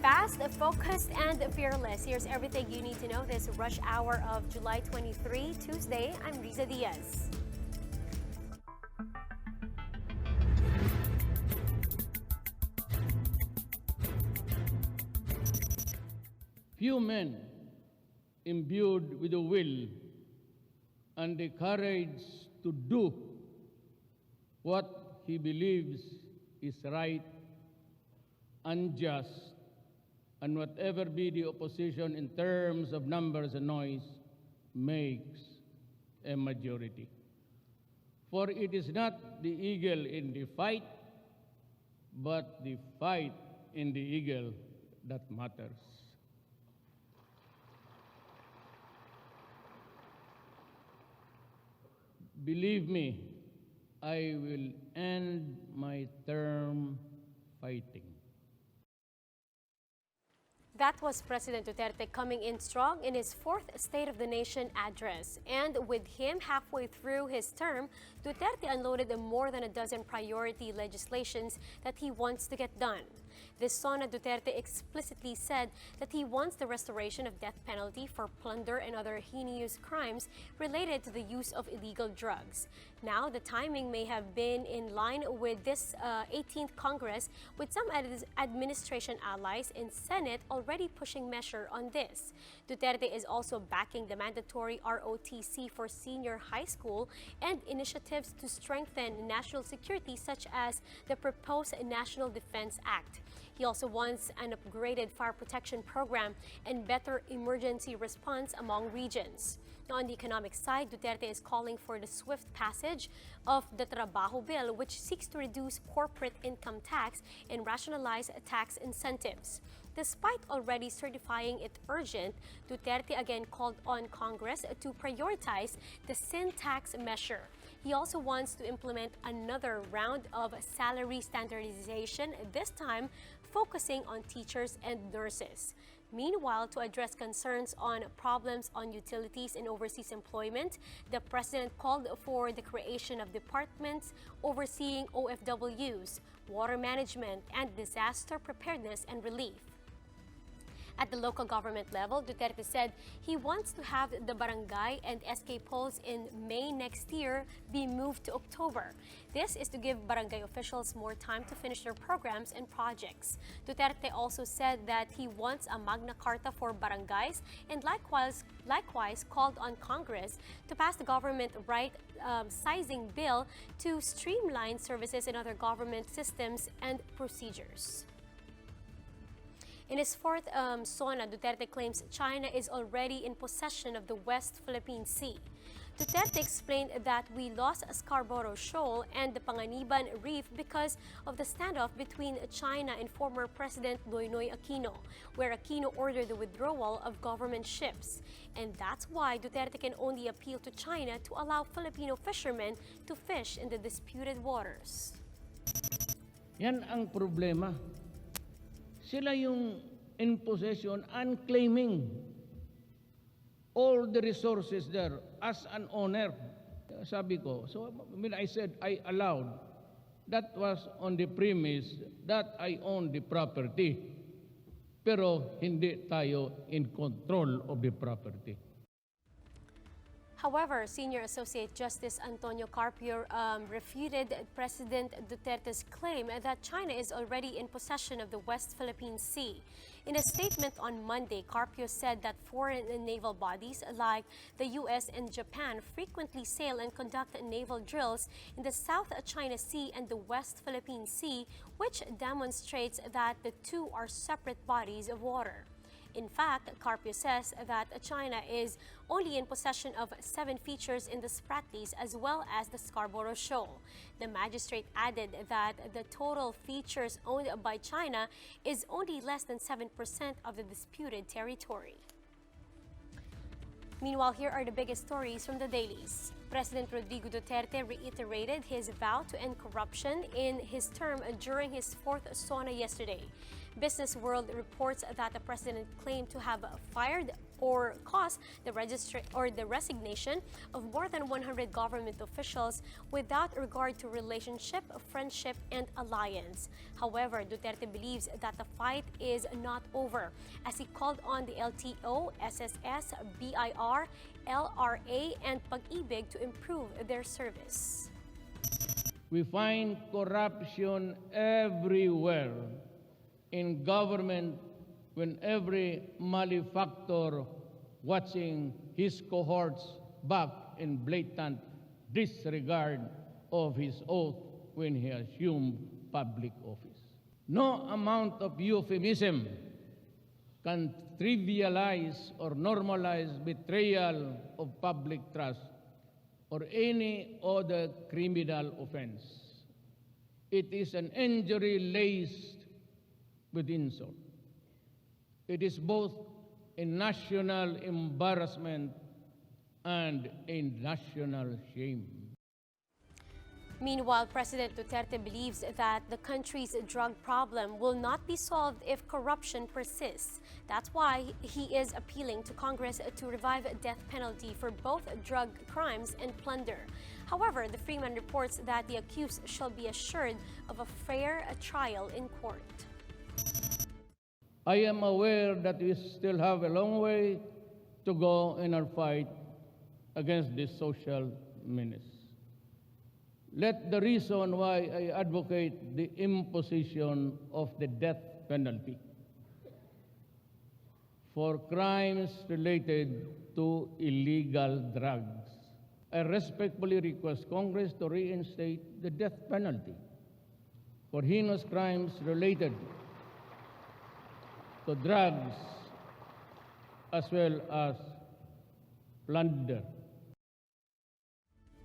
Fast, focused, and fearless. Here's everything you need to know this rush hour of July 23, Tuesday. I'm Riza Diaz. Few men imbued with the will and the courage to do what he believes is right and just, and whatever be the opposition in terms of numbers and noise, makes a majority. For it is not the eagle in the fight, but the fight in the eagle that matters. Believe me, I will end my term fighting. That was President Duterte coming in strong in his fourth State of the Nation address. And with him halfway through his term, Duterte unloaded more than a dozen priority legislations that he wants to get done. This SONA Duterte explicitly said that he wants the restoration of death penalty for plunder and other heinous crimes related to the use of illegal drugs. Now, the timing may have been in line with this 18th Congress, with some administration allies in Senate already pushing measure on this. Duterte is also backing the mandatory ROTC for senior high school and initiatives to strengthen national security, such as the proposed National Defense Act. He also wants an upgraded fire protection program and better emergency response among regions. Now, on the economic side, Duterte is calling for the swift passage of the Trabajo Bill, which seeks to reduce corporate income tax and rationalize tax incentives. Despite already certifying it urgent, Duterte again called on Congress to prioritize the sin tax measure. He also wants to implement another round of salary standardization, this time focusing on teachers and nurses. Meanwhile, to address concerns on problems on utilities and overseas employment, the president called for the creation of departments overseeing OFWs, water management, and disaster preparedness and relief. At the local government level, Duterte said he wants to have the barangay and SK polls in May next year be moved to October. This is to give barangay officials more time to finish their programs and projects. Duterte also said that he wants a Magna Carta for barangays and likewise called on Congress to pass the government right-sizing bill to streamline services in other government systems and procedures. In his fourth SONA, Duterte claims China is already in possession of the West Philippine Sea. Duterte explained that we lost Scarborough Shoal and the Panganiban Reef because of the standoff between China and former President Noynoy Aquino, where Aquino ordered the withdrawal of government ships. And that's why Duterte can only appeal to China to allow Filipino fishermen to fish in the disputed waters. Yan ang problema. Sila yung in possession and claiming all the resources there as an owner. Sabi ko, so when I said I allowed, that was on the premise that I own the property. Pero hindi tayo in control of the property. However, Senior Associate Justice Antonio Carpio refuted President Duterte's claim that China is already in possession of the West Philippine Sea. In a statement on Monday, Carpio said that foreign naval bodies like the U.S. and Japan frequently sail and conduct naval drills in the South China Sea and the West Philippine Sea, which demonstrates that the two are separate bodies of water. In fact, Carpio says that China is only in possession of 7 features in the Spratlys as well as the Scarborough Shoal. The magistrate added that the total features owned by China is only less than 7% of the disputed territory. Meanwhile, here are the biggest stories from the dailies. President Rodrigo Duterte reiterated his vow to end corruption in his term during his fourth SONA yesterday. Business World reports that the president claimed to have fired or cause the resignation of more than 100 government officials without regard to relationship, friendship, and alliance. However, Duterte believes that the fight is not over, as he called on the LTO, SSS, BIR, LRA, and Pag-ibig to improve their service. We find corruption everywhere in government when every malefactor watching his cohorts back in blatant disregard of his oath when he assumed public office. No amount of euphemism can trivialize or normalize betrayal of public trust or any other criminal offense. It is an injury laced with insult. It is both a national embarrassment and a national shame. Meanwhile, President Duterte believes that the country's drug problem will not be solved if corruption persists. That's why he is appealing to Congress to revive a death penalty for both drug crimes and plunder. However, the Freeman reports that the accused shall be assured of a fair trial in court. I am aware that we still have a long way to go in our fight against this social menace. Let the reason why I advocate the imposition of the death penalty for crimes related to illegal drugs. I respectfully request Congress to reinstate the death penalty for heinous crimes related to drugs as well as plunder.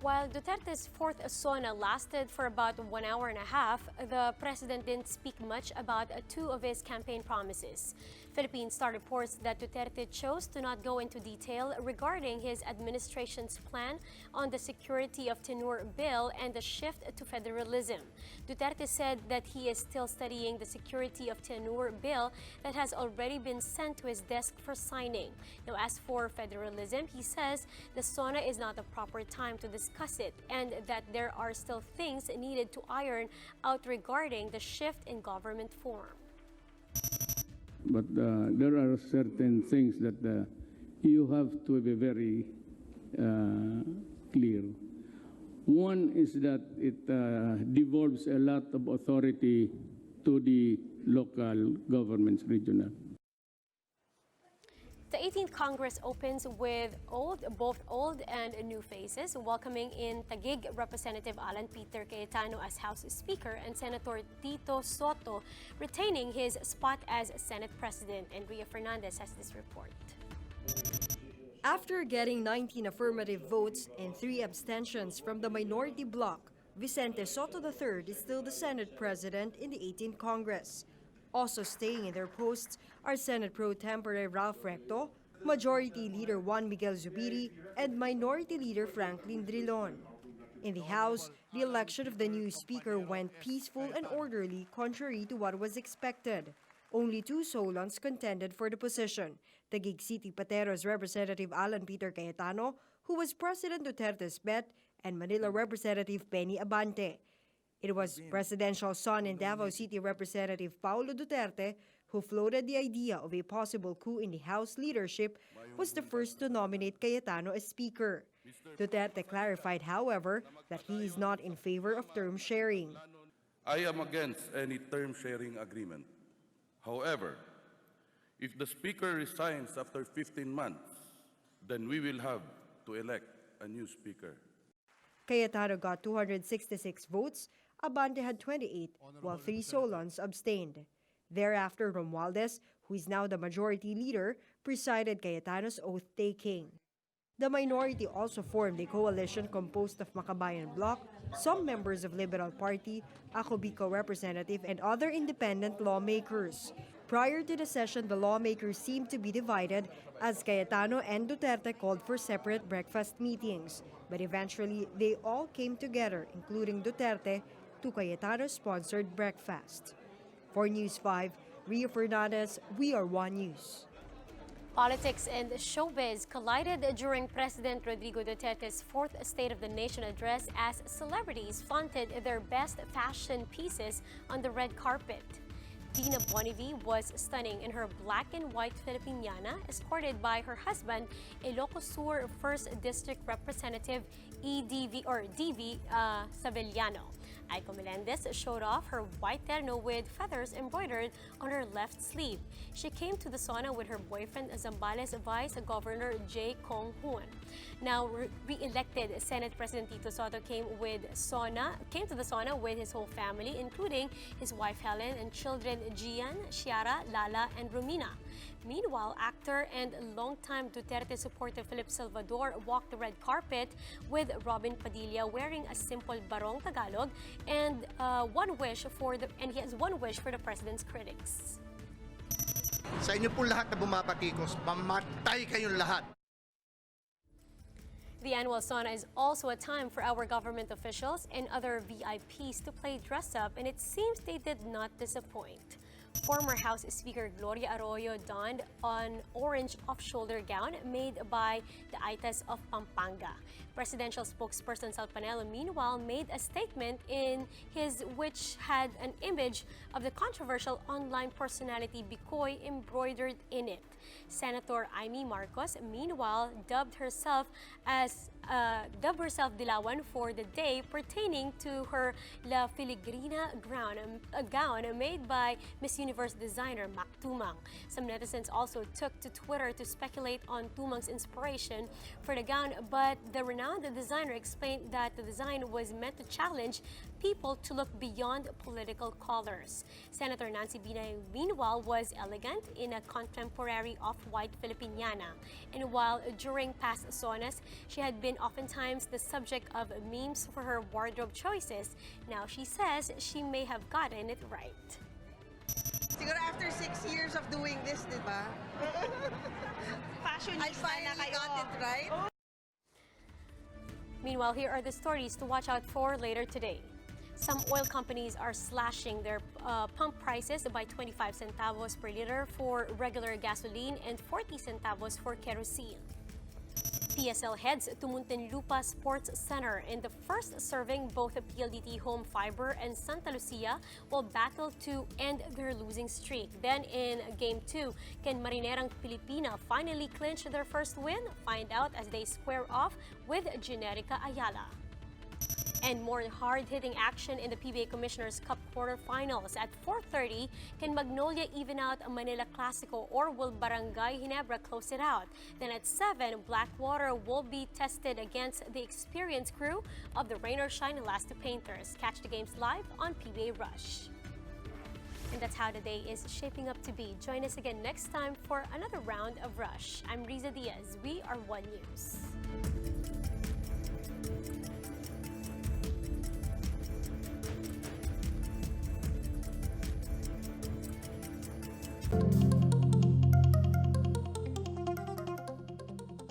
While Duterte's fourth SONA lasted for about 1 hour and a half, the president didn't speak much about two of his campaign promises. Philippine Star reports that Duterte chose to not go into detail regarding his administration's plan on the security of tenure bill and the shift to federalism. Duterte said that he is still studying the security of tenure bill that has already been sent to his desk for signing. Now, as for federalism, he says the SONA is not the proper time to discuss it and that there are still things needed to iron out regarding the shift in government form. But there are certain things that you have to be very clear. One is that it devolves a lot of authority to the local governments, regional. The 18th Congress opens with both old and new faces, welcoming in Taguig Representative Alan Peter Cayetano as House Speaker and Senator Tito Sotto retaining his spot as Senate President. And Ria Fernandez has this report. After getting 19 affirmative votes and 3 abstentions from the minority bloc, Vicente Sotto III is still the Senate President in the 18th Congress. Also staying in their posts are Senate Pro Tempore Ralph Recto, Majority Leader Juan Miguel Zubiri, and Minority Leader Franklin Drilon. In the House, the election of the new Speaker went peaceful and orderly, contrary to what was expected. Only 2 Solons contended for the position: Taguig City Pateros Representative Alan Peter Cayetano, who was President Duterte's bet, and Manila Representative Benny Abante. It was presidential son and Davao City Representative Paulo Duterte who floated the idea of a possible coup in the House leadership, was the first to nominate Cayetano as Speaker. Duterte clarified, however, that he is not in favor of term sharing. I am against any term sharing agreement. However, if the Speaker resigns after 15 months, then we will have to elect a new Speaker. Cayetano got 266 votes, Abante had 28, while 3 Solons abstained. Thereafter, Romualdez, who is now the majority leader, presided Cayetano's oath-taking. The minority also formed a coalition composed of Makabayan Bloc, some members of Liberal Party, Ako Bicol Representative, and other independent lawmakers. Prior to the session, the lawmakers seemed to be divided as Cayetano and Duterte called for separate breakfast meetings. But eventually, they all came together, including Duterte, to Cayetano-sponsored breakfast. For News 5, Ria Fernandez, We Are One News. Politics and showbiz collided during President Rodrigo Duterte's fourth State of the Nation address as celebrities flaunted their best fashion pieces on the red carpet. Dina Bonivi was stunning in her black and white Filipiniana, escorted by her husband, Ilocos Sur 1st District Representative DV Sabellano. Aiko Melendez showed off her white terno with feathers embroidered on her left sleeve. She came to the SONA with her boyfriend, Zambales Vice Governor J. Kong Hoon. Now, re-elected Senate President Tito Sotto came to the SONA with his whole family, including his wife Helen and children Gian, Shiara, Lala, and Romina. Meanwhile, actor and longtime Duterte supporter Philip Salvador walked the red carpet with Robin Padilla wearing a simple barong Tagalog and he has one wish for the president's critics. Sa inyo po lahat na bumabatikos, mamatay kayong lahat. The annual SONA is also a time for our government officials and other VIPs to play dress up, and it seems they did not disappoint. Former House Speaker Gloria Arroyo donned an orange off-shoulder gown made by the Aitas of Pampanga. Presidential spokesperson Sal Panelo, meanwhile, made a statement which had an image of the controversial online personality Bicoy embroidered in it. Senator Amy Marcos, meanwhile, dubbed herself Dilawan for the day, pertaining to her La Filigrina gown made by Miss Universe designer Mac Tumang. Some netizens also took to Twitter to speculate on Tumang's inspiration for the gown, but the renowned designer explained that the design was meant to challenge people to look beyond political colors. Senator Nancy Binay, meanwhile, was elegant in a contemporary off-white Filipiniana. And while during past SONAs, she had been oftentimes the subject of memes for her wardrobe choices, now she says she may have gotten it right. Siguro after 6 years of doing this, di ba? I finally got it right. Meanwhile, here are the stories to watch out for later today. Some oil companies are slashing their pump prices by 25 centavos per liter for regular gasoline and 40 centavos for kerosene. PSL heads to Muntinlupa Sports Center. In the first serving, both the PLDT Home Fiber and Santa Lucia will battle to end their losing streak. Then in Game 2, can Marinerang Pilipina finally clinch their first win? Find out as they square off with Generica Ayala. And more hard-hitting action in the PBA Commissioner's Cup quarterfinals. At 4:30, can Magnolia even out a Manila Clasico, or will Barangay Ginebra close it out? Then at 7, Blackwater will be tested against the experienced crew of the Rain or Shine Elastic Painters. Catch the games live on PBA Rush. And that's how the day is shaping up to be. Join us again next time for another round of Rush. I'm Riza Diaz. We are One News.